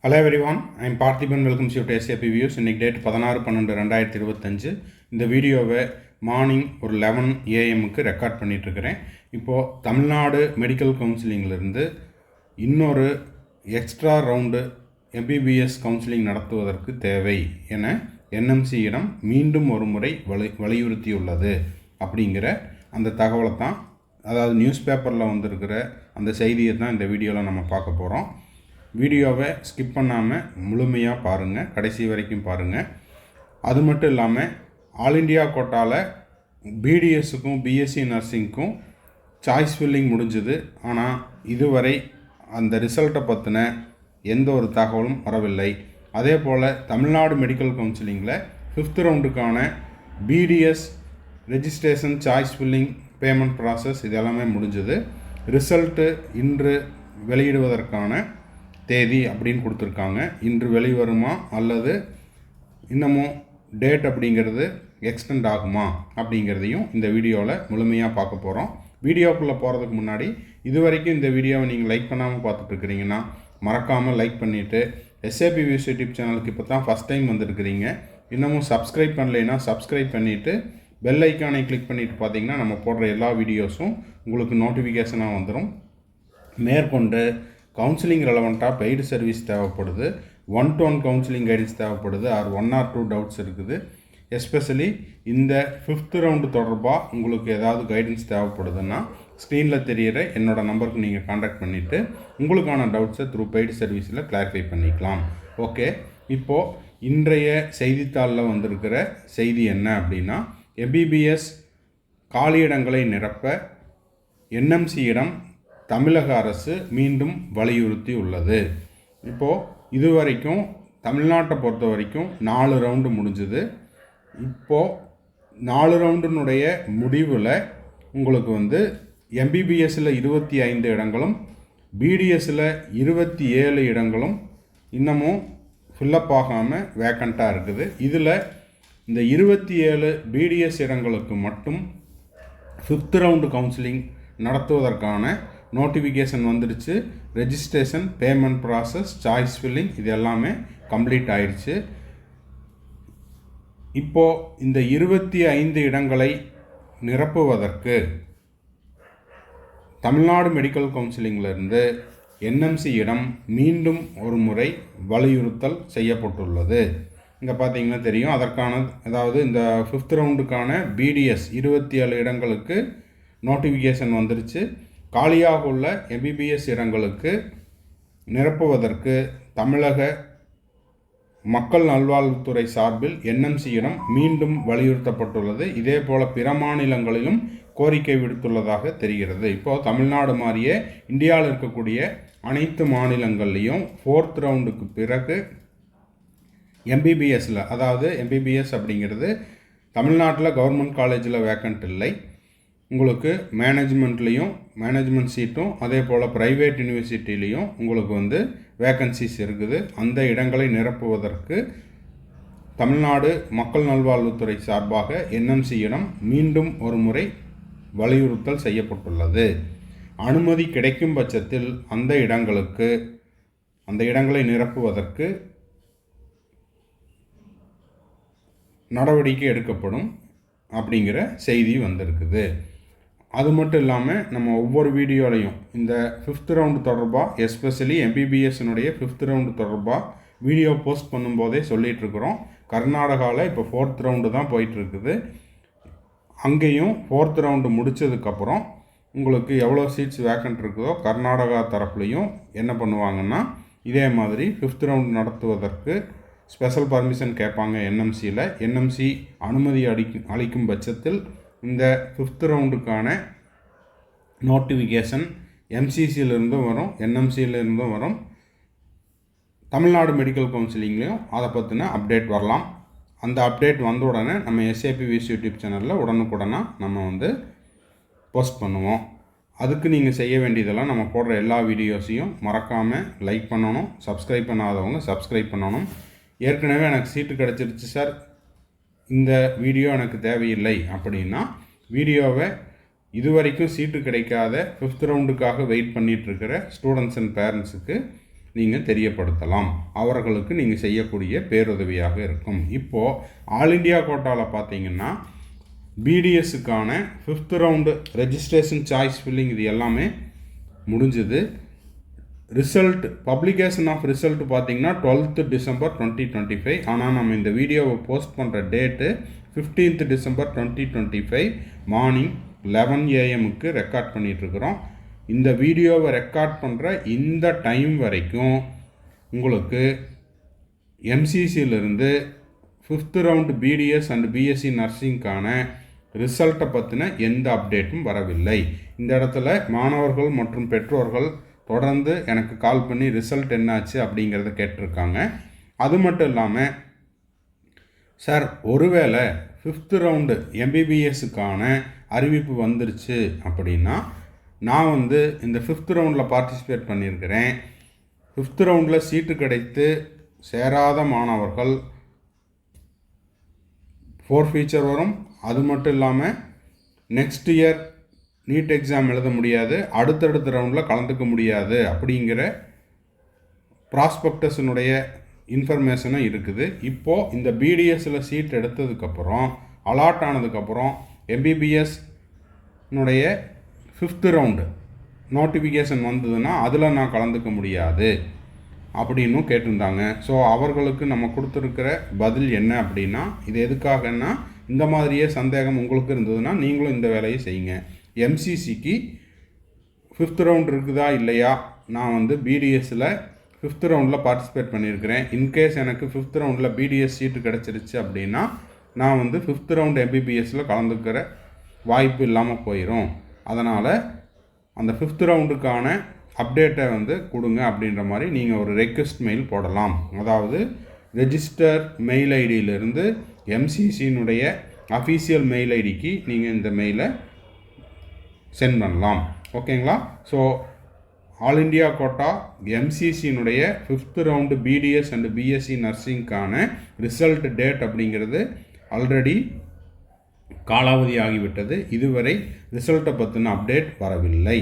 Hello everyone, I am Parthiban. Welcome to SAP Views. இன்னைக்கு date 16/12/2025. இந்த வீடியோவை morning ஒரு 11 AM ரெக்கார்ட் பண்ணிகிட்ருக்கிறேன். இப்போது தமிழ்நாடு மெடிக்கல் கவுன்சிலிங்கிலிருந்து இன்னொரு எக்ஸ்ட்ரா ரவுண்டு MBBS கவுன்சிலிங் நடத்துவதற்கு தேவை என NMCயிடம் மீண்டும் ஒரு முறை வலியுறுத்தியுள்ளது அப்படிங்கிற அந்த தகவலை தான், அதாவது நியூஸ் பேப்பரில் வந்திருக்கிற அந்த செய்தியை தான் இந்த வீடியோவில் நம்ம பார்க்க போகிறோம். வீடியோவை ஸ்கிப் பண்ணாமல் முழுமையாக பாருங்கள், கடைசி வரைக்கும் பாருங்கள். அது மட்டும் இல்லாமல் ஆல் இண்டியா கோட்டாவில் பிடிஎஸ்ஸுக்கும் பிஎஸ்சி நர்சிங்க்கும் சாய்ஸ் ஃபில்லிங் முடிஞ்சுது. ஆனால் இதுவரை அந்த ரிசல்ட்டை பற்றின எந்த ஒரு தகவலும் வரவில்லை. அதே போல் தமிழ்நாடு மெடிக்கல் கவுன்சிலிங்கில் 5th ரவுண்டுக்கான BDS registration, choice filling, payment process இது எல்லாமே முடிஞ்சுது. ரிசல்ட்டு இன்று வெளியிடுவதற்கான தேதி அப்படின்னு கொடுத்துருக்காங்க. இன்று வெளிவருமா அல்லது இன்னமும் டேட் அப்படிங்கிறது எக்ஸ்டெண்ட் ஆகுமா அப்படிங்கிறதையும் இந்த வீடியோவில் முழுமையாக பார்க்க போகிறோம். வீடியோக்குள்ளே போகிறதுக்கு முன்னாடி இது வரைக்கும் இந்த வீடியோவை நீங்கள் லைக் பண்ணாமல் பார்த்துட்ருக்கிறீங்கன்னா மறக்காமல் லைக் பண்ணிவிட்டு, SAP Views யூடியூப் சேனலுக்கு இப்போ தான் ஃபஸ்ட் டைம் வந்திருக்கிறீங்க, இன்னமும் சப்ஸ்கிரைப் பண்ணலைன்னா சப்ஸ்கிரைப் பண்ணிவிட்டு பெல் ஐக்கானை கிளிக் பண்ணிவிட்டு பார்த்தீங்கன்னா நம்ம போடுற எல்லா வீடியோஸும் உங்களுக்கு நோட்டிஃபிகேஷனாக வந்துடும். மேற்கொண்டு கவுன்சிலிங் ரெலவெண்ட்டாக பெய்டு சர்வீஸ் தேவைப்படுது, 1-to-1 கவுன்சிலிங் கைடன்ஸ் தேவைப்படுது, ஆர் 1 or 2 டவுட்ஸ் இருக்குது. எஸ்பெஷலி இந்த 5th ரவுண்டு தொடர்பாக உங்களுக்கு ஏதாவது கைடன்ஸ் தேவைப்படுதுன்னா ஸ்க்ரீனில் தெரிகிற என்னோடய நம்பருக்கு நீங்கள் காண்டாக்ட் பண்ணிவிட்டு உங்களுக்கான டவுட்ஸை த்ரூ பெய்டு சர்வீஸில் கிளாரிஃபை பண்ணிக்கலாம். ஓகே, இப்போது இன்றைய செய்தித்தாளில் வந்திருக்கிற செய்தி என்ன அப்படின்னா, MBBS காலியிடங்களை நிரப்ப NMCயிடம் தமிழக அரசு மீண்டும் வலியுறுத்தி உள்ளது. இப்போது இதுவரைக்கும் தமிழ்நாட்டை பொறுத்த வரைக்கும் 4 ரவுண்டு முடிஞ்சுது. இப்போது 4 ரவுண்டினுடைய முடிவில் உங்களுக்கு MBBSயில் 25 இடங்களும் BDSயில் 27 இடங்களும் இன்னமும் ஃபில்லப் ஆகாமல் வேக்கண்ட்டாக இருக்குது. இதில் இந்த 27 BDS இடங்களுக்கு மட்டும் 5th ரவுண்டு கவுன்சிலிங் நடத்துவதற்கான நோட்டிஃபிகேஷன் வந்துடுச்சு. Registration, payment process, choice filling இது எல்லாமே கம்ப்ளீட் ஆயிடுச்சு. இப்போது இந்த 25 இடங்களை நிரப்புவதற்கு தமிழ்நாடு மெடிக்கல் கவுன்சிலிங்கிலிருந்து NMCயிடம் மீண்டும் ஒரு முறை வலியுறுத்தல் செய்யப்பட்டுள்ளது. இங்கே பார்த்தீங்கன்னா தெரியும், அதற்கான அதாவது இந்த 5th ரவுண்டுக்கான BDS 27 இடங்களுக்கு நோட்டிஃபிகேஷன் வந்துருச்சு. காலியாக உள்ள MBBS இடங்களுக்கு நிரப்புவதற்கு தமிழக மக்கள் நல்வாழ்வுத்துறை சார்பில் NMCயிடம் மீண்டும் வலியுறுத்தப்பட்டுள்ளது. இதே போல் பிற மாநிலங்களிலும் கோரிக்கை விடுத்துள்ளதாக தெரிகிறது. இப்போது தமிழ்நாடு மாதிரியே இந்தியாவில் இருக்கக்கூடிய அனைத்து மாநிலங்கள்லேயும் 4th ரவுண்டுக்கு பிறகு MBBSயில், அதாவது MBBS அப்படிங்கிறது தமிழ்நாட்டில் கவர்மெண்ட் காலேஜில் வேக்கண்ட் இல்லை, உங்களுக்கு மேனேஜ்மெண்ட் சீட்டும் அதே போல் ப்ரைவேட் யூனிவர்சிட்டிலையும் உங்களுக்கு வேக்கன்சிஸ் இருக்குது. அந்த இடங்களை நிரப்புவதற்கு தமிழ்நாடு மக்கள் நல்வாழ்வுத்துறை சார்பாக NMCயிடம் மீண்டும் ஒரு முறை வலியுறுத்தல் செய்யப்பட்டுள்ளது. அனுமதி கிடைக்கும் பட்சத்தில் அந்த இடங்களை நிரப்புவதற்கு நடவடிக்கை எடுக்கப்படும் அப்படிங்கிற செய்தி வந்திருக்குது. அது மட்டும் இல்லாமல் நம்ம ஒவ்வொரு வீடியோலையும் இந்த 5th ரவுண்டு தொடர்பாக, எஸ்பெஷலி MBBSனுடைய 5th ரவுண்டு தொடர்பாக வீடியோ போஸ்ட் பண்ணும்போதே சொல்லிகிட்ருக்குறோம். கர்நாடகாவில் இப்போ 4th ரவுண்டு தான் போயிட்டுருக்குது. அங்கேயும் 4th ரவுண்டு முடித்ததுக்கப்புறம் உங்களுக்கு எவ்வளோ சீட்ஸ் வேக்கண்ட் இருக்குதோ கர்நாடகா தரப்புலையும் என்ன பண்ணுவாங்கன்னா இதே மாதிரி 5th ரவுண்டு நடத்துவதற்கு ஸ்பெஷல் பர்மிஷன் கேட்பாங்க NMCயில். NMC அனுமதி அளிக்கும் பட்சத்தில் இந்த 5th ரவுண்டுக்கான நோட்டிஃபிகேஷன் MCCயிலிருந்தும் வரும், NMCயிலிருந்தும் வரும். தமிழ்நாடு மெடிக்கல் கவுன்சிலிங்லேயும் அதை பற்றின அப்டேட் வரலாம். அந்த அப்டேட் வந்த உடனே நம்ம SAP Views யூடியூப் சேனலில் உடனுக்குடனாக நம்ம போஸ்ட் பண்ணுவோம். அதுக்கு நீங்கள் செய்ய வேண்டியதெல்லாம் நம்ம போடுற எல்லா வீடியோஸையும் மறக்காமல் லைக் பண்ணணும், சப்ஸ்கிரைப் பண்ணாதவங்க சப்ஸ்கிரைப் பண்ணணும். ஏற்கனவே எனக்கு சீட்டு கிடச்சிருச்சு சார், இந்த வீடியோ எனக்கு தேவையில்லை அப்படின்னா வீடியோவை இதுவரைக்கும் சீட்டு கிடைக்காத 5th ரவுண்டுக்காக வெயிட் பண்ணிகிட்ருக்கிற ஸ்டூடெண்ட்ஸ் அண்ட் பேரண்ட்ஸுக்கு நீங்கள் தெரியப்படுத்தலாம். அவர்களுக்கு நீங்கள் செய்யக்கூடிய பேருதவியாக இருக்கும். இப்போது ஆல் இண்டியா கோட்டாவில் பார்த்தீங்கன்னா பிடிஎஸ்ஸுக்கான 5th round registration choice filling இது எல்லாமே முடிஞ்சுது. ரிசல்ட் பப்ளிகேஷன் ஆஃப் ரிசல்ட் பார்த்தீங்கன்னா 12th டிசம்பர் 2025. ஆனால் நம்ம இந்த வீடியோவை போஸ்ட் பண்ணுற date 15th December 2025 morning 11 AM record பண்ணிகிட்ருக்குறோம். இந்த வீடியோவை ரெக்கார்ட் பண்ணுற இந்த டைம் வரைக்கும் உங்களுக்கு எம்சிசியிலிருந்து 5th round BDS and BSc நர்சிங்கான ரிசல்ட்டை பற்றின எந்த அப்டேட்டும் வரவில்லை. இந்த இடத்துல மாணவர்கள் மற்றும் பெற்றோர்கள் தொடர்ந்து எனக்கு கால் பண்ணி ரிசல்ட் என்னாச்சு அப்படிங்கிறத கேட்டிருக்காங்க. அது மட்டும் இல்லாமல் சார் ஒருவேளை 5th ரவுண்டு எம்பிபிஎஸ்ஸுக்கான அறிவிப்பு வந்துருச்சு அப்படின்னா நான் இந்த 5th ரவுண்டில் பார்ட்டிசிபேட் பண்ணியிருக்கிறேன். 5th ரவுண்டில் சீட்டு கிடைத்து சேராத மாணவர்கள் ஃபோர்ஃபீச்சர் வரும். அது மட்டும் இல்லாமல் நெக்ஸ்ட் இயர் நீட் எக்ஸாம் எழுத முடியாது, அடுத்தடுத்த ரவுண்டில் கலந்துக்க முடியாது அப்படிங்கிற ப்ராஸ்பெக்டஸினுடைய இன்ஃபர்மேஷனும் இருக்குது. இப்போது இந்த பிடிஎஸ்ஸில் சீட் எடுத்ததுக்கப்புறம் அலாட் ஆனதுக்கப்புறம் எம்பிபிஎஸ்னுடைய 5th ரவுண்டு நோட்டிஃபிகேஷன் வந்ததுன்னா அதில் நான் கலந்துக்க முடியாது அப்படின்னும் கேட்டிருந்தாங்க. ஸோ அவர்களுக்கு நம்ம கொடுத்துருக்கிற பதில் என்ன அப்படின்னா, இது எதுக்காகன்னா இந்த மாதிரியே சந்தேகம் உங்களுக்கு இருந்ததுன்னா நீங்களும் இந்த வேலையை செய்யுங்க. எம்சிசிக்கு 5th ரவுண்ட் இருக்குதா இல்லையா, நான் பிடிஎஸ்ஸில் 5th ரவுண்டில் பார்ட்டிசிபேட் பண்ணியிருக்கிறேன். இன்கேஸ் எனக்கு 5th ரவுண்டில் பிடிஎஸ் சீட்டு கிடச்சிருச்சு அப்படின்னா நான் 5th ரவுண்டு எம்பிபிஎஸ்ஸில் கலந்துக்கிற வாய்ப்பு இல்லாமல் போயிடும். அதனால் அந்த 5th ரவுண்டுக்கான அப்டேட்டை கொடுங்க அப்படின்ற மாதிரி நீங்கள் ஒரு ரெக்வெஸ்ட் மெயில் போடலாம். அதாவது ரெஜிஸ்டர் மெயில் ஐடியிலிருந்து எம்சிசியினுடைய அஃபீஷியல் மெயில் ஐடிக்கு நீங்கள் இந்த மெயிலை சென்ட் பண்ணலாம். ஓகேங்களா? ஸோ ஆல் இண்டியா கோட்டா எம்சிசியினுடைய 5th round BDS and BSc நர்சிங்கான ரிசல்ட் டேட் அப்படிங்கிறது ஆல்ரெடி காலாவதி ஆகிவிட்டது. இதுவரை ரிசல்ட்டை பற்றின அப்டேட் வரவில்லை.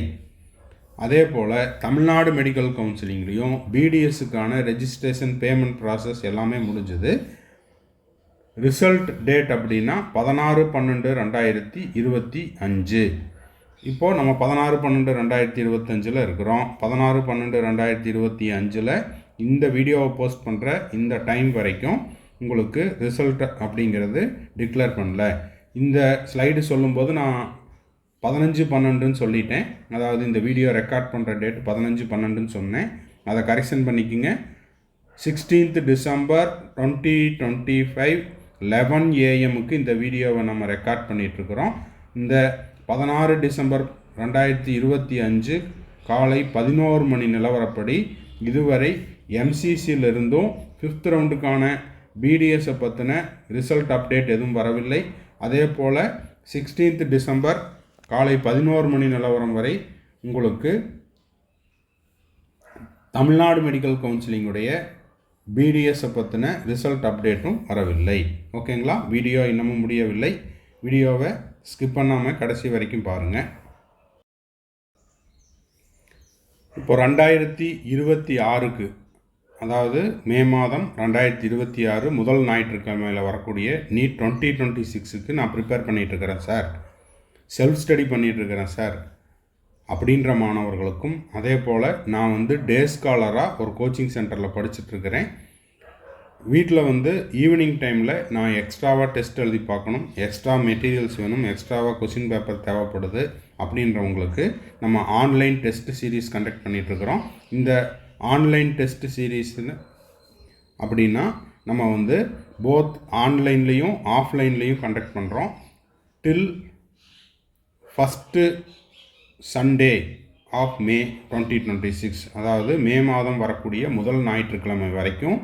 அதே போல் தமிழ்நாடு மெடிக்கல் கவுன்சிலிங்லேயும் பிடிஎஸ்ஸுக்கான ரெஜிஸ்ட்ரேஷன் பேமெண்ட் ப்ராசஸ் எல்லாமே முடிஞ்சுது. ரிசல்ட் டேட் அப்படின்னா 16/12/2025. இப்போது நம்ம 16/12/2025 இருக்கிறோம். 16/12/2025 இந்த வீடியோவை போஸ்ட் பண்ணுற இந்த டைம் வரைக்கும் உங்களுக்கு ரிசல்ட் அப்படிங்கிறது டிக்ளேர் பண்ணல. இந்த ஸ்லைடு சொல்லும்போது நான் 15/12 சொல்லிட்டேன். அதாவது இந்த வீடியோ ரெக்கார்ட் பண்ணுற டேட் 15/12 சொன்னேன். அதை கரெக்ஷன் பண்ணிக்கோங்க. 16th டிசம்பர் 2025 11 AM இந்த வீடியோவை நம்ம ரெக்கார்ட் பண்ணிகிட்ருக்குறோம். இந்த 16 டிசம்பர் 2025 காலை 11 மணி நிலவரப்படி இதுவரை எம்சிசியிலிருந்தும் 5th ரவுண்டுக்கான பிடிஎஸை பற்றின ரிசல்ட் அப்டேட் எதுவும் வரவில்லை. அதே போல் 16th டிசம்பர் காலை 11 மணி நிலவரம் வரை உங்களுக்கு தமிழ்நாடு மெடிக்கல் கவுன்சிலிங்குடைய பிடிஎஸை பற்றின ரிசல்ட் அப்டேட்டும் வரவில்லை. ஓகேங்களா? வீடியோ இன்னமும் முடியவில்லை. வீடியோவை ஸ்கிப் பண்ணாமல் கடைசி வரைக்கும் பாருங்கள். இப்போ 2026 அதாவது மே மாதம் 2026 முதல் ஞாயிற்றுக்கிழமையில் வரக்கூடிய நீட் 2026 நான் ப்ரிப்பேர் பண்ணிகிட்ருக்கிறேன் சார், செல்ஃப் ஸ்டடி பண்ணிகிட்ருக்கிறேன் சார் அப்படின்ற மாணவர்களுக்கும், அதே போல் நான் டே ஸ்காலராக ஒரு கோச்சிங் சென்டரில் படிச்சுட்ருக்கிறேன். வீட்டில் ஈவினிங் டைமில் நான் எக்ஸ்ட்ராவாக டெஸ்ட் எழுதி பார்க்கணும், எக்ஸ்ட்ரா மெட்டீரியல்ஸ் வேணும், எக்ஸ்ட்ராவாக கொஷின் பேப்பர் தேவைப்படுது அப்படின்றவங்களுக்கு நம்ம ஆன்லைன் டெஸ்ட் சீரீஸ் கண்டக்ட் பண்ணிகிட்ருக்குறோம். இந்த ஆன்லைன் டெஸ்ட் சீரீஸ்னு அப்படின்னா நம்ம போத் ஆன்லைன்லேயும் ஆஃப்லைன்லேயும் கண்டக்ட் பண்ணுறோம். டில் ஃபஸ்ட்டு சண்டே ஆஃப் மே 2026, அதாவது மே மாதம் வரக்கூடிய முதல் ஞாயிற்றுக்கிழமை வரைக்கும்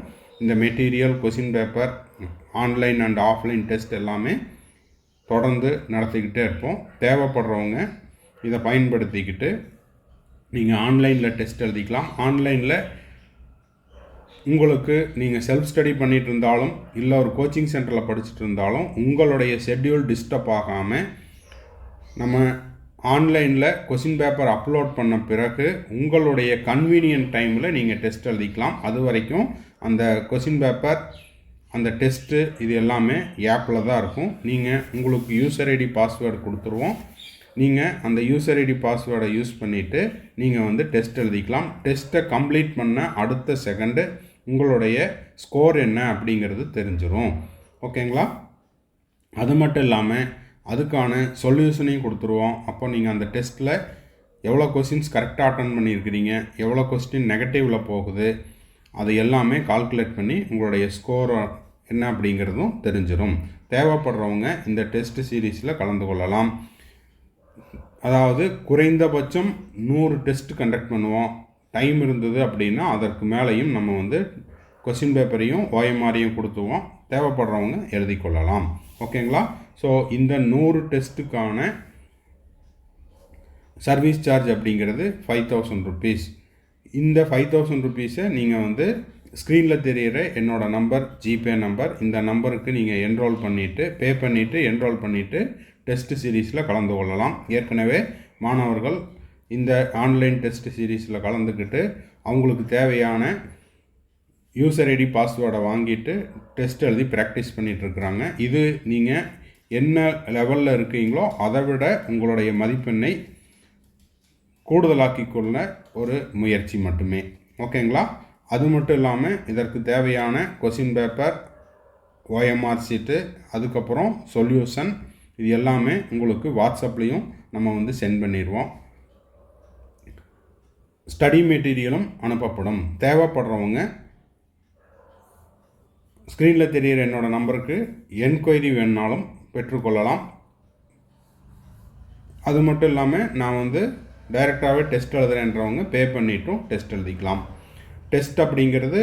இந்த material, question paper, online and offline test எல்லாமே தொடர்ந்து நடத்திக்கிட்டே இருப்போம். தேவைப்படுறவங்க இதை பயன்படுத்திக்கிட்டு நீங்கள் ஆன்லைனில் டெஸ்ட் எழுதிக்கலாம். ஆன்லைனில் உங்களுக்கு நீங்கள் செல்ஃப் ஸ்டடி பண்ணிகிட்டு இருந்தாலும் இல்லை ஒரு கோச்சிங் சென்டரில் படிச்சுட்டு இருந்தாலும் உங்களுடைய ஷெட்யூல் டிஸ்டர்ப் ஆகாமல் நம்ம ஆன்லைனில் கொஷின் பேப்பர் அப்லோட் பண்ண பிறகு உங்களுடைய கன்வீனியன்ட் டைமில் நீங்கள் டெஸ்ட் எழுதிக்கலாம். அது வரைக்கும் அந்த கொஷின் பேப்பர், அந்த டெஸ்ட்டு இது எல்லாமே ஆப்பில் தான் இருக்கும். நீங்கள் உங்களுக்கு யூசர் ஐடி பாஸ்வேர்டு கொடுத்துருவோம். நீங்கள் அந்த யூசர் ஐடி பாஸ்வேர்டை யூஸ் பண்ணிவிட்டு நீங்கள் வந்து டெஸ்ட் எழுதிக்கலாம். டெஸ்ட்டை கம்ப்ளீட் பண்ண அடுத்த செகண்டு உங்களுடைய ஸ்கோர் என்ன அப்படிங்கிறது தெரிஞ்சிடும். ஓகேங்களா? அது மட்டும் இல்லாமல் அதுக்கான சொல்யூஷனையும் கொடுத்துருவோம். அப்போ நீங்கள் அந்த டெஸ்ட்டில் எவ்வளோ கொஸ்டின்ஸ் கரெக்டாக அட்டன் பண்ணியிருக்கிறீங்க, எவ்வளோ கொஸ்டின் நெகட்டிவில் போகுது, அது எல்லாமே கால்குலேட் பண்ணி உங்களுடைய ஸ்கோர் என்ன அப்படிங்கிறதும் தெரிஞ்சிடும். தேவைப்படுறவங்க இந்த டெஸ்ட் சீரீஸில் கலந்து கொள்ளலாம். அதாவது குறைந்தபட்சம் 100 டெஸ்ட் கண்டக்ட் பண்ணுவோம். டைம் இருந்தது அப்படின்னா அதற்கு மேலேயும் நம்ம வந்து கொஸ்டின் பேப்பரையும் OMRையும் கொடுத்துவோம். தேவைப்படுறவங்க எழுதி கொள்ளலாம். ஓகேங்களா? ஸோ இந்த 100 டெஸ்ட்டுக்கான சர்வீஸ் சார்ஜ் அப்படிங்கிறது 5000 ருபீஸ். இந்த 5000 ருபீஸை நீங்கள் வந்து ஸ்க்ரீனில் தெரிகிற என்னோடய நம்பர், ஜிபே நம்பர், இந்த நம்பருக்கு நீங்கள் என்ரோல் பண்ணிவிட்டு பே பண்ணிவிட்டு என்ரோல் பண்ணிவிட்டு டெஸ்ட் சீரீஸில் கலந்து கொள்ளலாம். ஏற்கனவே மாணவர்கள் இந்த ஆன்லைன் டெஸ்ட் சீரீஸில் கலந்துக்கிட்டு அவங்களுக்கு தேவையான யூசர் ஐடி பாஸ்வேர்டை வாங்கிட்டு டெஸ்ட் எழுதி ப்ராக்டிஸ் பண்ணிகிட்ருக்குறாங்க. இது நீங்கள் என்ன லெவலில் இருக்கீங்களோ அதை விட உங்களுடைய மதிப்பெண்ணை கூடுதலாக்கி கொள்ள ஒரு முயற்சி மட்டுமே. ஓகேங்களா? அது மட்டும் இல்லாமல் இதற்கு தேவையான கொஷின் பேப்பர், OMR சீட்டு, அதுக்கப்புறம் சொல்யூஷன், இது எல்லாமே உங்களுக்கு வாட்ஸ்அப்லேயும் நம்ம வந்து சென்ட் பண்ணிடுவோம். ஸ்டடி மெட்டீரியலும் அனுப்பப்படும். தேவைப்படுறவங்க ஸ்க்ரீனில் தெரிகிற என்னோடய நம்பருக்கு என்கொயரி வேணுனாலும் பெற்றுக்கொள்ளலாம். அது மட்டும் இல்லாமல் நான் வந்து டைரெக்டாகவே டெஸ்ட் எழுதுறேன்றவங்க பே பண்ணிட்டும் டெஸ்ட் எழுதிக்கலாம். டெஸ்ட் அப்படிங்கிறது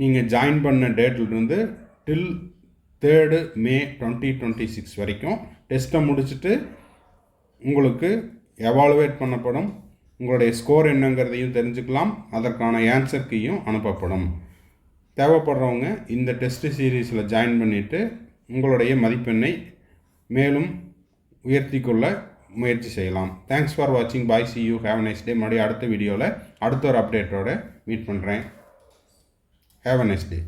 நீங்கள் ஜாயின் பண்ண டேட்லேருந்து டில் 3 மே 2026 வரைக்கும் டெஸ்ட்டை முடிச்சுட்டு உங்களுக்கு எவாலுவேட் பண்ணப்படும். உங்களுடைய ஸ்கோர் என்னங்கிறதையும் தெரிஞ்சுக்கலாம். அதற்கான ஆன்சர் கீயும் அனுப்பப்படும். தேவைப்படுறவங்க இந்த டெஸ்ட் சீரீஸில் ஜாயின் பண்ணிவிட்டு உங்களுடைய மதிப்பெண்ணை மேலும் உயர்த்தி கொள்ள முயற்சி செய்யலாம். தேங்க்ஸ் ஃபார் வாட்சிங். Bye, see you, have nice day. மறுபடியும் அடுத்த வீடியோவில் அடுத்த ஒரு அப்டேட்டோட மீட் பண்ணுறேன். Have a nice day.